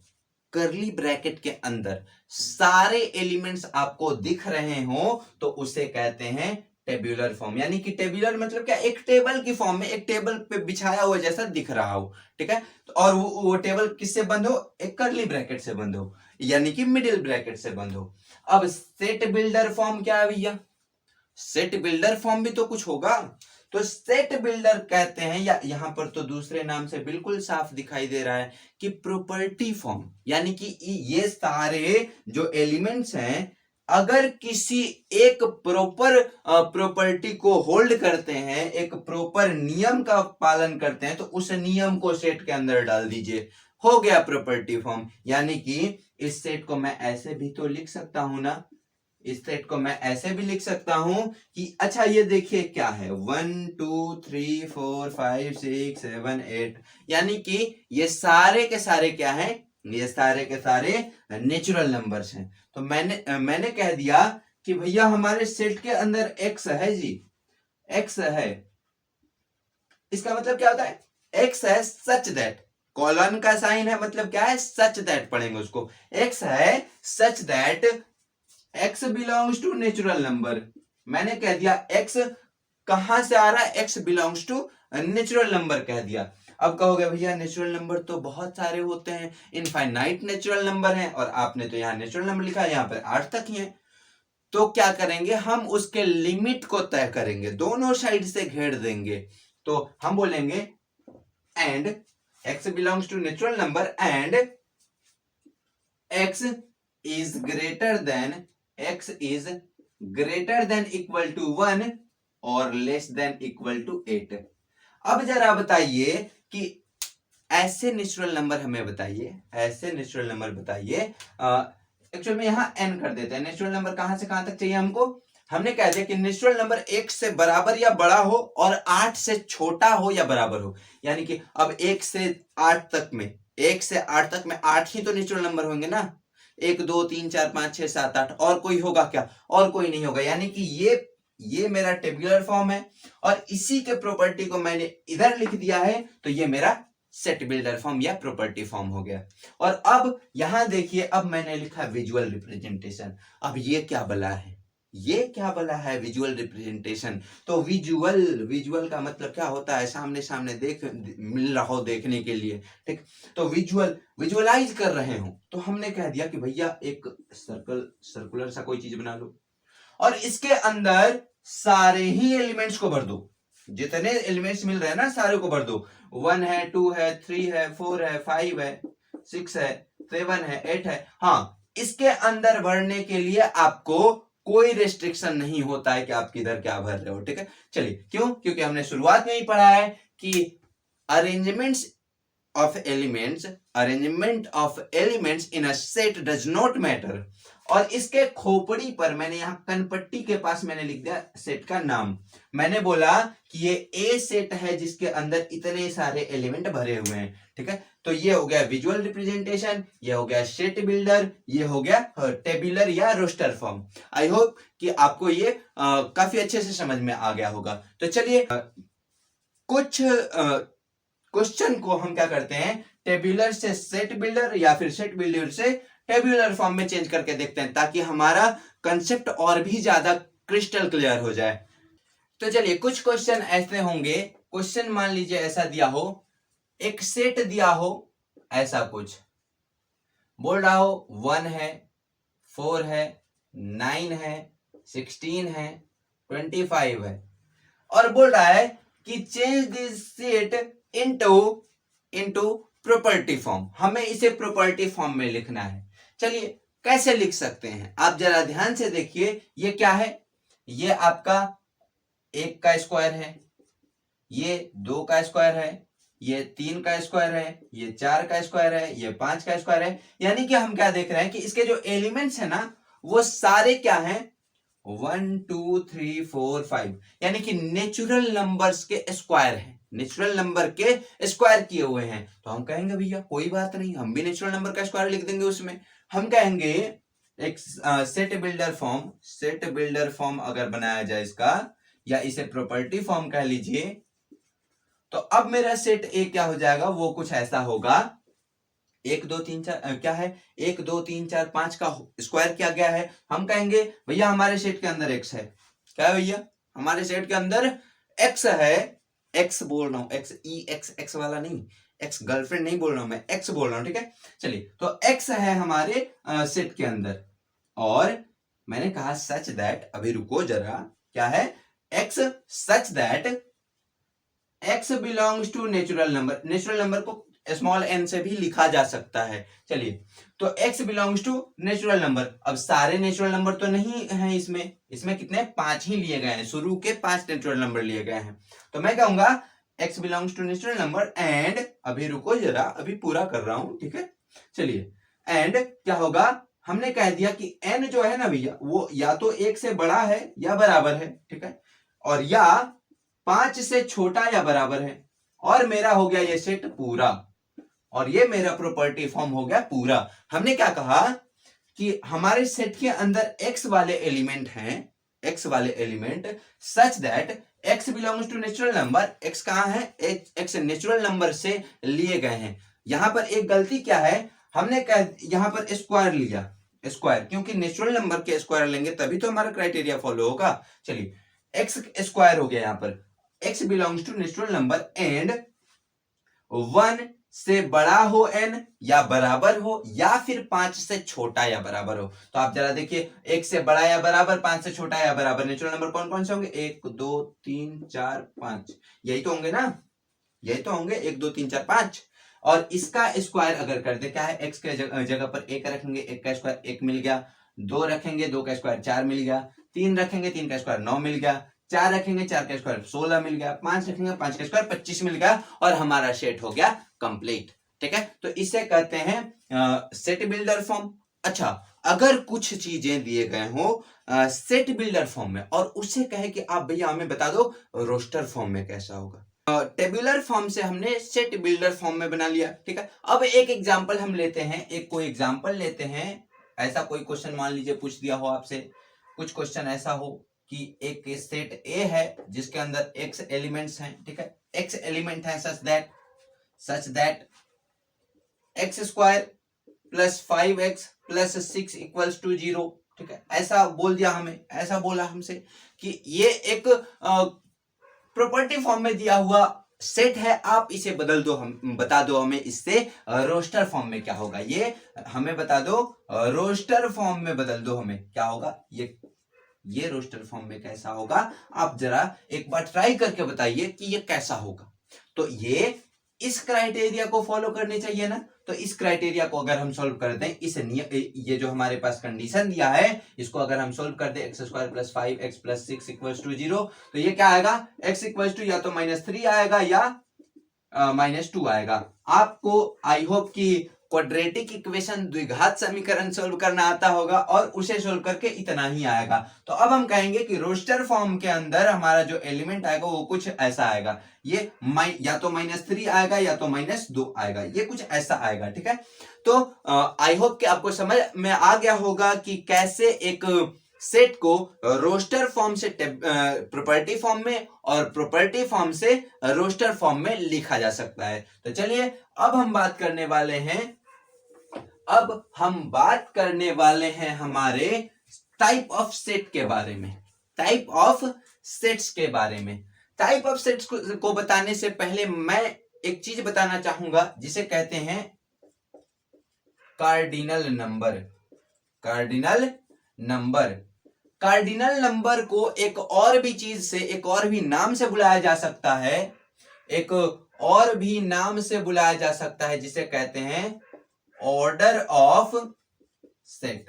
कर्ली ब्रैकेट के अंदर सारे एलिमेंट्स आपको दिख रहे हो तो उसे कहते हैं टेब्यूलर फॉर्म, यानी कि टेब्यूलर मतलब क्या, एक टेबल की फॉर्म में, एक टेबल पे बिछाया हुआ जैसा दिख रहा हो, ठीक है। तो और वो टेबल किससे बंद हो, एक कर्ली ब्रैकेट से बंद हो, यानी कि मिडिल ब्रैकेट से बंद हो। अब सेट बिल्डर फॉर्म क्या है भैया, सेट बिल्डर फॉर्म भी तो कुछ होगा। तो सेट बिल्डर कहते हैं, या यहां पर तो दूसरे नाम से बिल्कुल साफ दिखाई दे रहा है कि प्रॉपर्टी फॉर्म, यानी कि ये सारे जो एलिमेंट्स हैं अगर किसी एक प्रॉपर प्रॉपर्टी को होल्ड करते हैं, एक प्रॉपर नियम का पालन करते हैं, तो उस नियम को सेट के अंदर डाल दीजिए, हो गया प्रॉपर्टी फॉर्म। यानी कि इस सेट को मैं ऐसे भी तो लिख सकता हूं ना, इस सेट को मैं ऐसे भी लिख सकता हूं कि अच्छा ये देखिए क्या है, 1 2 3 4 5 6 7 8, यानी कि ये सारे के सारे क्या हैं, ये सारे के सारे नेचुरल नंबर्स हैं। तो मैंने कह दिया कि भैया हमारे सेट के अंदर x है जी, x है, इसका मतलब क्या होता है, x है सच दैट, कॉलन का साइन है, मतलब क्या है, सच दैट पढ़ेंगे उसको, x है such that x belongs to natural number. मैंने कह दिया x कहां से आ रहा है, x belongs to natural number कह दिया। अब कहोगे भैया नेचुरल नंबर तो बहुत सारे होते हैं, इनफाइनाइट नेचुरल नंबर हैं, और आपने तो यहाँ नेचुरल नंबर लिखा है, यहाँ पर 8 तक ही है। तो क्या करेंगे, हम उसके लिमिट को तय करेंगे, दोनों साइड से घेर देंगे। तो हम बोलेंगे and x belongs to natural number and x is greater than x is greater than equal to 1 और less than equal to 8। अब जरा बताइए कि ऐसे नेचुरल नंबर हमें बताइए, ऐसे नेचुरल नंबर बताइए। एक्चुअल में यहाँ n कर देते हैं। नेचुरल नंबर कहां से कहां तक चाहिए हमको? हमने कह दिया कि नेचुरल नंबर 1 से बराबर या बड़ा हो और 8 से छोटा हो या बराबर हो। यानी कि अब 1 से 8 तक में, 1 से 8 तक में 8 ही तो नेचुरल नंबर होंगे ना। 1 2 3 4 5 6 7 8, और कोई होगा क्या? और कोई नहीं होगा। यानी कि ये मेरा टेबुलर फॉर्म है और इसी के प्रॉपर्टी को मैंने इधर लिख दिया है, तो ये मेरा सेट बिल्डर फॉर्म या प्रॉपर्टी फॉर्म हो गया। और अब यहां देखिए, अब मैंने लिखा विजुअल रिप्रेजेंटेशन। अब ये क्या बला है? ये क्या बला है? Visual representation. तो विजुअल का मतलब क्या होता है? सामने सामने मिल रहा हो देखने के लिए, ठीक। तो विजुअलाइज कर रहे हो, तो हमने कह दिया कि भैया एक सर्कुलर सा कोई चीज बना लो और इसके अंदर सारे ही एलिमेंट्स को भर दो। जितने एलिमेंट्स मिल रहे हैं ना, सारे को भर दो। 1 है, 2 है, 3 है, 4 है, 5 है, 6 है, 7 है, 8 है। हाँ, इसके अंदर भरने के लिए आपको कोई रेस्ट्रिक्शन नहीं होता है कि आप किधर क्या भर रहे हो, ठीक है। चलिए, क्यों? क्योंकि हमने शुरुआत में ही पढ़ा है कि arrangement of elements in a set does not matter. और इसके खोपड़ी पर मैंने यहां कनपट्टी के पास मैंने लिख दिया सेट का नाम। मैंने बोला कि ये ए सेट है जिसके अंदर इतने सारे एलिमेंट भरे हुए हैं, ठीक है। तो ये हो गया विजुअल रिप्रेजेंटेशन, ये हो गया सेट बिल्डर, ये हो गया टेबुलर या रोस्टर फॉर्म। आई होप कि आपको ये काफी अच्छे से समझ में आ गया होगा। तो चलिए कुछ क्वेश्चन को हम क्या करते हैं, टेबुलर से सेट बिल्डर या फिर सेट बिल्डर से टेबुलर फॉर्म में चेंज करके देखते हैं, ताकि हमारा कंसेप्ट और भी ज्यादा क्रिस्टल क्लियर हो जाए। तो चलिए कुछ क्वेश्चन ऐसे होंगे। क्वेश्चन मान लीजिए ऐसा दिया हो, एक सेट दिया हो, ऐसा कुछ बोल रहा हो 1 है, 4 है, 9 है, 16 है, 25 है, और बोल रहा है कि change this set into property form. हमें इसे प्रॉपर्टी फॉर्म में लिखना है। चलिए कैसे लिख सकते हैं, आप जरा ध्यान से देखिए। ये क्या है? ये आपका 1 का स्क्वायर है, ये 2 का स्क्वायर है, ये 3 का स्क्वायर है, ये 4 का स्क्वायर है, ये 5 का स्क्वायर है। यानी कि हम क्या देख रहे हैं कि इसके जो एलिमेंट्स है ना, वो सारे क्या हैं? 1 2 3 4 5, यानी कि नेचुरल नंबर्स के स्क्वायर हैं, नेचुरल नंबर के स्क्वायर किए हुए हैं। तो हम कहेंगे भैया कोई बात नहीं, हम भी नेचुरल नंबर का स्क्वायर लिख देंगे उसमें। हम कहेंगे एक सेट बिल्डर फॉर्म अगर बनाया जाए इसका, या इसे प्रॉपर्टी फॉर्म कह लीजिए, तो अब मेरा सेट ए क्या हो जाएगा? वो कुछ ऐसा होगा, 1 2 3 4 क्या है, 1 2 3 4 5 का स्क्वायर किया गया है। हम कहेंगे भैया हमारे सेट के अंदर एक्स है। क्या है भैया? हमारे सेट के अंदर एक्स है। एक्स बोल रहा हूं, एक्स ई एक्स वाला नहीं, एक्स गर्लफ्रेंड नहीं बोल रहा हूं मैं, एक्स बोल रहा हूं, ठीक है। चलिए, तो एक्स है हमारे सेट के अंदर, और मैंने कहा सच दैट, अभी रुको जरा, क्या है? X such that x belongs to natural number. Natural number को स्मॉल एन से भी लिखा जा सकता है। चलिए, तो x belongs to natural number. अब सारे नेचुरल नंबर तो नहीं है इसमें कितने? 5 ही लिए गए हैं, शुरू के 5 नेचुरल नंबर लिए गए हैं। तो मैं कहूंगा x belongs to natural number and, अभी रुको जरा, अभी पूरा कर रहा हूं, ठीक है। चलिए, एंड क्या होगा? हमने कह दिया कि n जो है ना भैया, वो या तो 1 से बड़ा है या बराबर है, ठीक है, और या 5 से छोटा या बराबर है। और मेरा हो गया ये सेट पूरा, और ये मेरा प्रॉपर्टी फॉर्म हो गया पूरा। हमने क्या कहा कि हमारे सेट के अंदर x वाले एलिमेंट हैं, x वाले element such that x belongs to natural number. x कहां है? x नेचुरल नंबर से लिए गए हैं। यहां पर एक गलती क्या है, हमने यहां पर स्क्वायर लिया, स्क्वायर, क्योंकि नेचुरल नंबर के स्क्वायर लेंगे तभी तो हमारा क्राइटेरिया फॉलो होगा। चलिए, x स्क्वायर हो गया यहां पर, x belongs to natural number and 1 से बड़ा हो n या बराबर हो, या फिर 5 से छोटा या बराबर हो। तो आप जरा देखिए, 1 से बड़ा या बराबर, 5 से छोटा या बराबर, नेचुरल नंबर कौन कौन से होंगे? 1 2 3 4 5, यही तो होंगे ना, यही तो होंगे, 1 2 3 4 5। और इसका स्क्वायर अगर कर दे, क्या है? x के जगह पर 1 रखेंगे, 1 का स्क्वायर 1 मिल गया, 2 रखेंगे, 2 का स्क्वायर 4 मिल गया, 3 रखेंगे, 3 का स्क्वायर 9 मिल गया, 4 रखेंगे 4 का स्क्वायर 16 मिल गया, 5 रखेंगे 5 का स्क्वायर 25 मिल गया और हमारा सेट हो गया कंप्लीट। ठीक है, तो इसे कहते हैं सेट बिल्डर फॉर्म। अच्छा, अगर कुछ चीजें दिए गए हो सेट बिल्डर फॉर्म में और उससे कहे कि आप भैया हमें बता दो रोस्टर फॉर्म में कैसा होगा। टेबुलर फॉर्म से हमने सेट बिल्डर फॉर्म में बना लिया। ठीक है, अब एक एग्जांपल हम लेते हैं, एक कोई एग्जांपल लेते हैं। ऐसा कोई क्वेश्चन मान लीजिए पूछ दिया हो आपसे, कुछ क्वेश्चन ऐसा हो कि एक सेट ए है जिसके अंदर x एलिमेंट्स हैं। ठीक है, x एलिमेंट है such that x square plus 5x plus 6 equals to 0। ठीक है, ऐसा बोल दिया हमें, ऐसा बोला हमसे कि ये एक प्रॉपर्टी फॉर्म में दिया हुआ सेट है, आप इसे बदल दो, हम बता दो हमें इससे रोस्टर फॉर्म में क्या होगा। ये हमें बता दो रोस्टर फॉर्म में बदल दो, हमें क्या होगा ये रोस्टर फॉर्म में कैसा होगा। आप जरा एक बार ट्राई करके बताइए कि ये कैसा होगा। तो ये इस क्राइटेरिया को फॉलो करनी चाहिए ना। तो इस क्राइटेरिया को अगर हम सॉल्व करते हैं, इस ये जो हमारे पास कंडीशन दिया है इसको अगर हम सॉल्व कर दें, x square plus 5x plus 6 equals to 0, तो ये क्या आएगा, x इक्वल्स टू या तो -3 आएगा या -2 आएगा। आपको आई होप कि क्वाड्रेटिक इक्वेशन द्विघात समीकरण सोल्व करना आता होगा और उसे सोल्व करके इतना ही आएगा। तो अब हम कहेंगे कि रोस्टर फॉर्म के अंदर हमारा जो एलिमेंट आएगा वो कुछ ऐसा आएगा, ये या तो -3 आएगा या तो -2 आएगा, ये कुछ ऐसा आएगा। ठीक है, तो आई होप कि आपको समझ में आ गया होगा कि कैसे एक सेट को रोस्टर फॉर्म से प्रॉपर्टी फॉर्म में और प्रॉपर्टी फॉर्म से रोस्टर फॉर्म में लिखा जा सकता है। तो चलिए अब हम बात करने वाले हैं हमारे टाइप ऑफ सेट के बारे में। टाइप ऑफ सेट्स के बारे में, टाइप ऑफ सेट्स को बताने से पहले मैं एक चीज बताना चाहूंगा जिसे कहते हैं कार्डिनल नंबर। कार्डिनल नंबर को एक और भी चीज से, एक और भी नाम से बुलाया जा सकता है, एक और भी नाम से बुलाया जा सकता है जिसे कहते हैं ऑर्डर ऑफ सेट।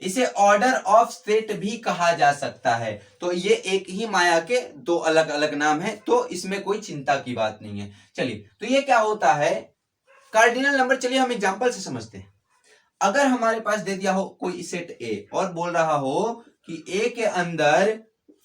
इसे ऑर्डर ऑफ सेट भी कहा जा सकता है। तो ये एक ही माया के दो अलग अलग नाम है, तो इसमें कोई चिंता की बात नहीं है। चलिए, तो ये क्या होता है कार्डिनल नंबर। चलिए हम एग्जांपल से समझते हैं। अगर हमारे पास दे दिया हो कोई सेट ए और बोल रहा हो कि ए के अंदर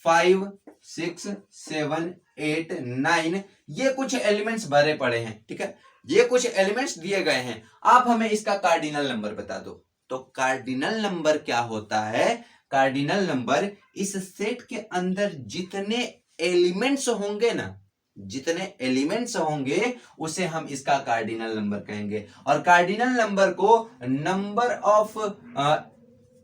5 6 7 8 9 ये कुछ एलिमेंट्स भरे पड़े हैं। ठीक है, ये कुछ एलिमेंट्स दिए गए हैं, आप हमें इसका कार्डिनल नंबर बता दो। तो कार्डिनल नंबर क्या होता है, कार्डिनल नंबर इस सेट के अंदर जितने एलिमेंट्स होंगे ना, जितने एलिमेंट्स होंगे उसे हम इसका कार्डिनल नंबर कहेंगे। और कार्डिनल नंबर को नंबर ऑफ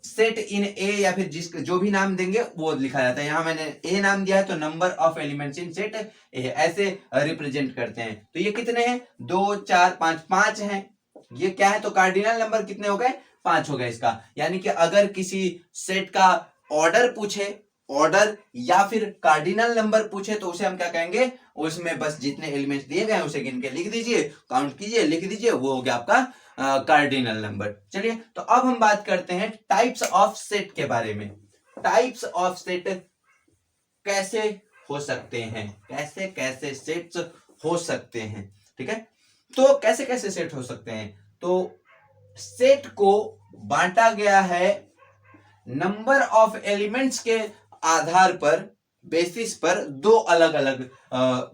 सेट इन ए या फिर जो भी नाम देंगे वो लिखा जाता है। यहां मैंने ए नाम दिया है तो number of elements in set ए ऐसे रिप्रेजेंट करते हैं। तो ये कितने हैं, 2 4 5 5 हैं। ये क्या है, तो कार्डिनल नंबर कितने हो गए, 5 हो गए इसका। यानी कि अगर किसी सेट का ऑर्डर पूछे, ऑर्डर या फिर कार्डिनल नंबर पूछे तो उसे हम क्या कहेंगे, उसमें बस जितने एलिमेंट्स दिए गए उसे गिन के लिख दीजिए, काउंट कीजिए, लिख दीजिए, वो हो गया आपका कार्डिनल नंबर। चलिए, तो अब हम बात करते हैं टाइप्स ऑफ सेट के बारे में। टाइप्स ऑफ सेट कैसे हो सकते हैं, कैसे कैसे सेट्स हो सकते हैं। ठीक है, तो कैसे कैसे सेट हो सकते हैं, तो सेट को बांटा गया है नंबर ऑफ एलिमेंट्स के आधार पर, बेसिस पर, दो अलग अलग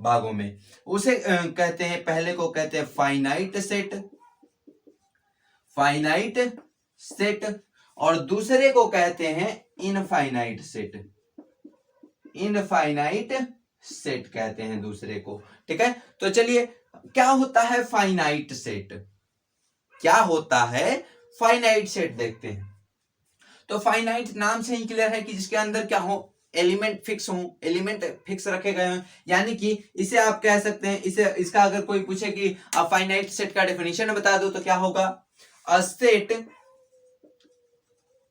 भागों में। उसे कहते हैं, पहले को कहते हैं फाइनाइट सेट और दूसरे को कहते हैं इनफाइनाइट सेट कहते हैं दूसरे को। ठीक है, तो चलिए क्या होता है फाइनाइट सेट, क्या होता है फाइनाइट सेट देखते हैं। तो फाइनाइट नाम से ही क्लियर है कि जिसके अंदर क्या हो, एलिमेंट फिक्स हो, एलिमेंट फिक्स रखे गए हैं। यानी कि इसे आप कह सकते हैं, इसका अगर कोई पूछे कि आप फाइनाइट सेट का डेफिनेशन बता दो तो क्या होगा, a set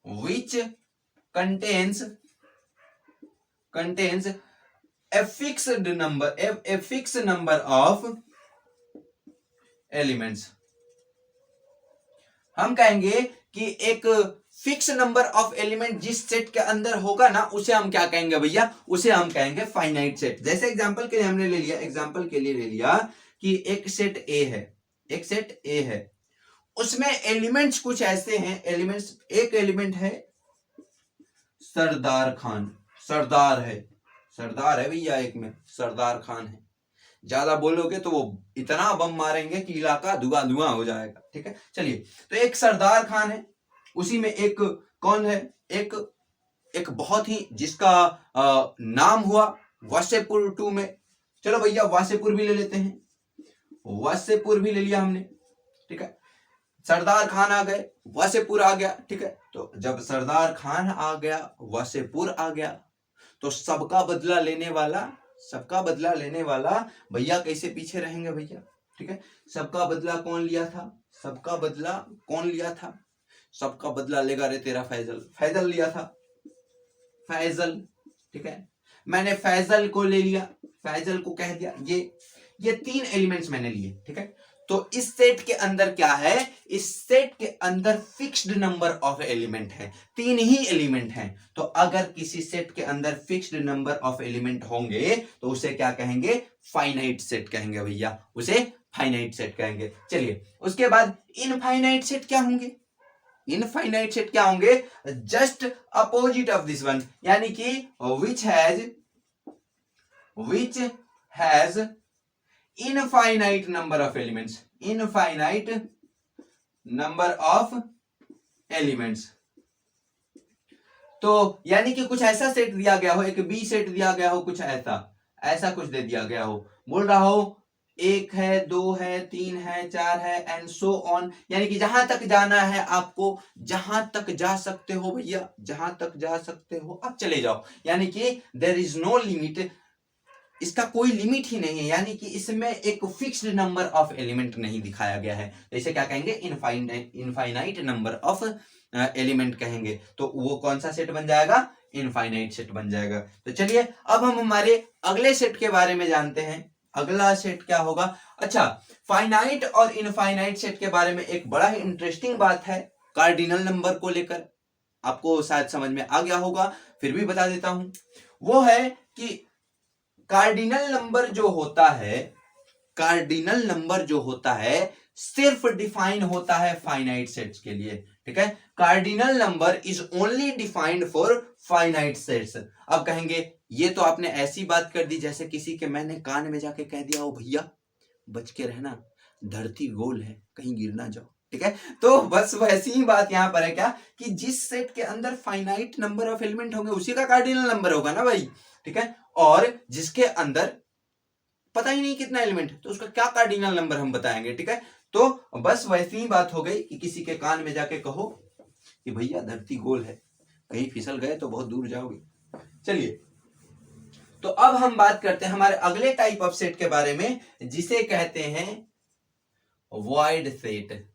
which contains a fixed number of elements, हम कहेंगे कि एक फिक्स नंबर ऑफ एलिमेंट जिस सेट के अंदर होगा ना, उसे हम क्या कहेंगे भैया, उसे हम कहेंगे फाइनाइट सेट। जैसे एग्जांपल के लिए हमने ले लिया, एग्जांपल के लिए ले लिया कि एक सेट ए है, एक सेट ए है, उसमें एलिमेंट्स कुछ ऐसे हैं, एलिमेंट्स, एक एलिमेंट है सरदार खान, सरदार है भैया, एक में सरदार खान है, ज्यादा बोलोगे तो वो इतना बम मारेंगे कि इलाका धुआं धुआं हो जाएगा, ठीक है। चलिए, तो एक सरदार खान है, उसी में एक कौन है, एक एक बहुत ही जिसका नाम हुआ वासेपुर 2 में, चलो भैया वासेपुर भी ले लेते हैं, वासेपुर भी ले लिया हमने, ठीक है। सरदार खान आ गए, वासेपुर आ गया, ठीक है। तो जब सरदार खान आ गया, वासेपुर आ गया, तो सबका बदला लेने वाला भैया कैसे पीछे रहेंगे भैया, ठीक है। सबका बदला कौन लिया था, सबका बदला कौन लिया था, सबका बदला लेगा रे तेरा फैजल लिया था, फैजल, ठीक है। मैंने फैजल को ले लिया, फैजल को कह दिया, ये 3 एलिमेंट्स मैंने लिए, ठीक है। तो इस सेट के अंदर क्या है, इस सेट के अंदर फिक्स्ड नंबर ऑफ एलिमेंट है, 3 ही एलिमेंट हैं। तो अगर किसी सेट के अंदर फिक्स्ड नंबर ऑफ एलिमेंट होंगे तो उसे क्या कहेंगे, फाइनाइट सेट कहेंगे भैया, उसे फाइनाइट सेट कहेंगे। चलिए, उसके बाद इनफाइनाइट सेट क्या होंगे, इनफाइनाइट सेट क्या होंगे, just opposite of this one, यानी कि which has infinite number of elements, infinite number of elements. तो यानी कि कुछ ऐसा सेट दिया गया हो, एक बी सेट दिया गया हो, कुछ ऐसा कुछ दे दिया गया हो, बोल रहा हो 1 है, 2 है, 3 है, 4 है, एंड सो ऑन, यानी कि जहां तक जाना है आपको, जहां तक जा सकते हो भैया, जहां तक जा सकते हो आप चले जाओ, यानी कि देयर इज नो लिमिट, इसका कोई लिमिट ही नहीं है, यानी कि इसमें एक फिक्स्ड नंबर ऑफ एलिमेंट नहीं दिखाया गया है। तो इसे क्या कहेंगे, इनफाइनाइट नंबर ऑफ एलिमेंट कहेंगे। तो वो कौन सा सेट बन जाएगा, इनफाइनाइट सेट बन जाएगा। तो चलिए अब हम हमारे अगले सेट के बारे में जानते हैं, अगला सेट क्या होगा। अच्छा, फाइनाइट और इनफाइनाइट सेट के बारे में एक बड़ा ही इंटरेस्टिंग बात है, कार्डिनल नंबर को लेकर, आपको शायद समझ में आ गया होगा, फिर भी बता देता हूं। वो है कि कार्डिनल नंबर जो होता है, कार्डिनल नंबर जो होता है सिर्फ डिफाइन होता है फाइनाइट सेट्स के लिए, ठीक है। Cardinal number is only defined for finite sets. अब कहेंगे ये तो आपने ऐसी बात कर दी जैसे किसी के मैंने कान में जाके कह दिया हो, भैया बच के रहना, धरती गोल है, कहीं गिर ना जाओ, ठीक है। तो बस वैसी ही बात यहां पर है, क्या कि जिस सेट के अंदर फाइनाइट नंबर ऑफ एलिमेंट होंगे उसी का कार्डिनल नंबर होगा ना भाई, ठीक है। और जिसके अंदर पता ही नहीं कितना एलिमेंट, तो उसका क्या कार्डिनल नंबर हम बताएंगे, ठीक है। तो बस वैसी ही बात हो गई कि किसी के कान में जाके कहो कि भैया धरती गोल है, कहीं फिसल गए तो बहुत दूर जाओगे। चलिए, तो अब हम बात करते हैं हमारे अगले टाइप ऑफ सेट के बारे में, जिसे कहते हैं वॉइड सेट।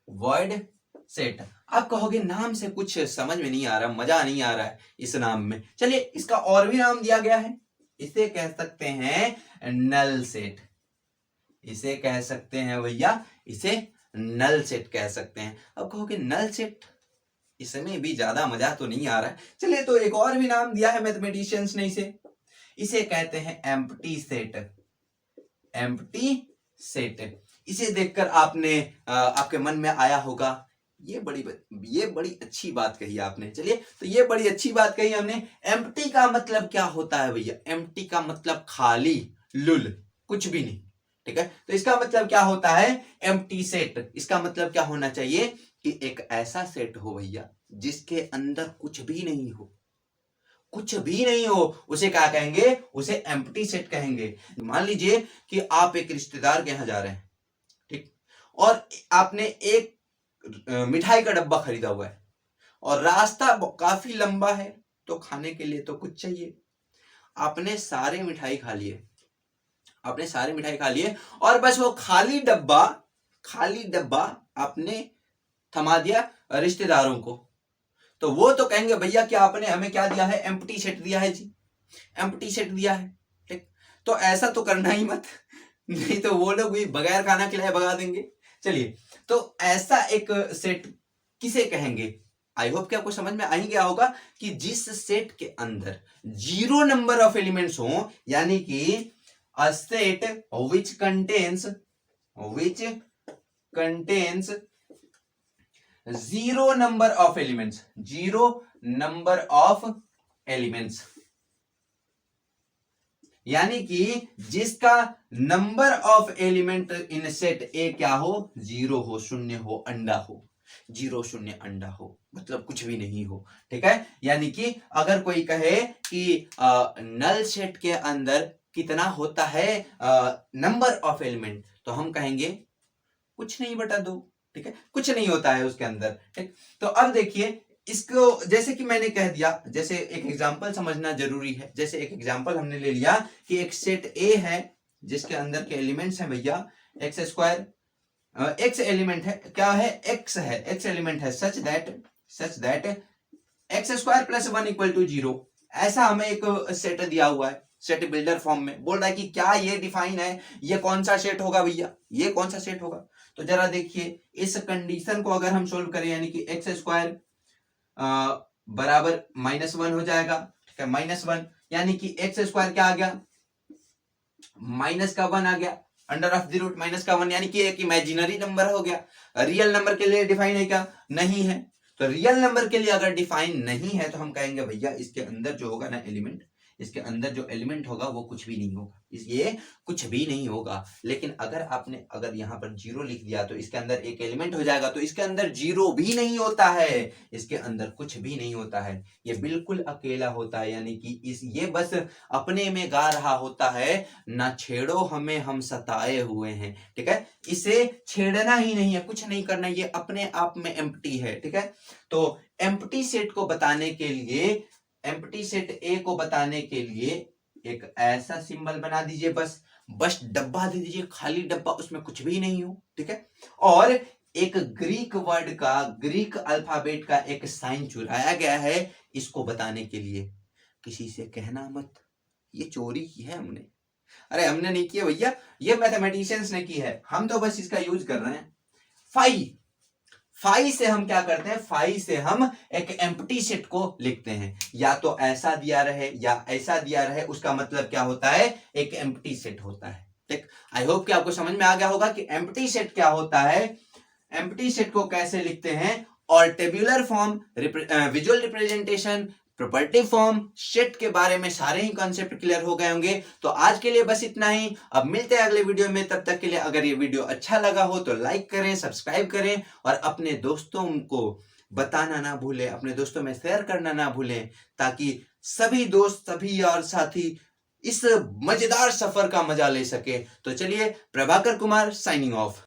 वॉइड सेट, आप कहोगे नाम से कुछ समझ में नहीं आ रहा, मजा नहीं आ रहा है इस नाम में। चलिए, इसका और भी नाम दिया गया है, इसे कह सकते हैं नल सेट, इसे कह सकते हैं भैया, इसे नल सेट कह सकते हैं। अब कहोगे नल सेट, इसमें भी ज्यादा मजा तो नहीं आ रहा है। चलिए, तो एक और भी नाम दिया है मैथमेटिशियंस ने इसे कहते हैं एम्प्टी सेट, एम्प्टी सेट। इसे देखकर आपके मन में आया होगा ये बड़ी अच्छी बात कही आपने। चलिए, तो ये बड़ी अच्छी बात कही हमने। एम्प्टी का मतलब क्या होता है भैया, एम्प्टी का मतलब खाली, लुल, कुछ भी नहीं, ठीक है। तो इसका मतलब क्या होता है, एम्प्टी सेट, इसका मतलब क्या होना चाहिए कि एक ऐसा सेट हो भैया जिसके अंदर कुछ भी नहीं हो, कुछ भी नहीं हो, उसे क्या कहेंगे, उसे एम्प्टी सेट कहेंगे। मान लीजिए कि आप एक रिश्तेदार के यहां जा रहे हैं, ठीक, और आपने एक मिठाई का डब्बा खरीदा हुआ है और रास्ता काफी लंबा है, तो खाने के लिए तो कुछ चाहिए। आपने सारे मिठाई खा लिए, आपने सारे मिठाई खा लिए और बस वो खाली डब्बा आपने थमा दिया रिश्तेदारों को, तो वो तो कहेंगे भैया कि आपने हमें क्या दिया है, एम्प्टी सेट दिया है जी, एम्प्टी सेट दिया है, ठीक। तो ऐसा तो करना ही मत, नहीं तो वो लोग भी बगैर खाना खिलाए भगा देंगे। चलिए, तो ऐसा एक सेट किसे कहेंगे? आई होप कि आपको समझ में आ ही गया होगा कि जिस सेट के अंदर 0 नंबर ऑफ एलिमेंट्स हो, यानी कि a set which contains 0 number of elements, 0 number of elements, यानी कि जिसका number of element in set ए क्या हो? 0 हो, शून्य हो, अंडा हो। 0 0 अंडा हो मतलब कुछ भी नहीं हो, ठीक है। यानी कि अगर कोई कहे कि नल सेट के अंदर कितना होता है नंबर ऑफ एलिमेंट, तो हम कहेंगे कुछ नहीं बटा 2, ठीक है, कुछ नहीं होता है उसके अंदर, ठीक। तो अब देखिए इसको, जैसे कि मैंने कह दिया, जैसे एक एग्जांपल समझना जरूरी है। जैसे एक एग्जांपल हमने ले लिया कि एक सेट ए है जिसके अंदर के एलिमेंट्स हैं भैया एक्स स्क्वायर, एक्स एलिमेंट है, क्या है? एक्स है, एक्स एलिमेंट है such that x square plus 1 equal to 0। ऐसा हमें एक सेट दिया हुआ है, सेट बिल्डर फॉर्म में। बोल रहा है कि क्या ये डिफाइन है, ये कौन सा सेट होगा भैया, ये कौन सा सेट होगा? तो जरा देखिए इस कंडीशन को अगर हम सोल्व करें, यानी कि एक्स स्क्वायर बराबर -1 हो जाएगा, ठीक है, -1, यानी कि एक्स स्क्वायर क्या आ गया? -1 आ गया, अंडर ऑफ द रूट -1, यानी कि एक इमेजिनरी नंबर हो गया। रियल नंबर के लिए डिफाइन है क्या? नहीं है। तो रियल नंबर के लिए अगर डिफाइन नहीं है तो हम कहेंगे भैया इसके अंदर जो होगा ना एलिमेंट, इसके अंदर जो एलिमेंट होगा वो कुछ भी नहीं होगा, ये कुछ भी नहीं होगा। लेकिन अगर यहाँ पर 0 लिख दिया तो इसके अंदर एक एलिमेंट हो जाएगा, तो इसके अंदर 0 भी नहीं होता है, इसके अंदर कुछ भी नहीं होता है, ये बिल्कुल अकेला होता है। यानी कि ये बस अपने में गा रहा होता है, ना छेड़ो हमें हम सताए हुए हैं, ठीक है। इसे छेड़ना ही नहीं है, कुछ नहीं करना, ये अपने आप में एम्प्टी है, ठीक है। तो एम्प्टी सेट को बताने के लिए, एम्प्टी सेट ए को बताने के लिए एक ऐसा सिंबल बना दीजिए, बस डब्बा दे दीजिए, खाली डब्बा, उसमें कुछ भी नहीं हो, ठीक है। और एक ग्रीक वर्ड का, ग्रीक अल्फाबेट का एक साइन चुराया गया है इसको बताने के लिए। किसी से कहना मत, ये चोरी की है हमने। अरे हमने नहीं किया भैया, ये मैथमेटिशियंस ने की है, हम तो बस इसका यूज कर रहे हैं। फाई से हम क्या करते हैं? फाई से हम एक एम्प्टी सेट को लिखते हैं, या तो ऐसा दिया रहे या ऐसा दिया रहे, उसका मतलब क्या होता है? एक एम्प्टी सेट होता है, ठीक। आई होप कि आपको समझ में आ गया होगा कि एम्प्टी सेट क्या होता है, एम्प्टी सेट को कैसे लिखते हैं, और tabular form, visual representation, property form, set के बारे में सारे ही कॉन्सेप्ट क्लियर हो गए होंगे। तो आज के लिए बस इतना ही, अब मिलते हैं अगले वीडियो में। तब तक के लिए अगर ये वीडियो अच्छा लगा हो तो लाइक करें, सब्सक्राइब करें, और अपने दोस्तों को बताना ना भूलें, अपने दोस्तों में शेयर करना ना भूलें, ताकि सभी दोस्त, सभी और साथी इस मजेदार सफर का मजा ले सके। तो चलिए, प्रभाकर कुमार साइनिंग ऑफ।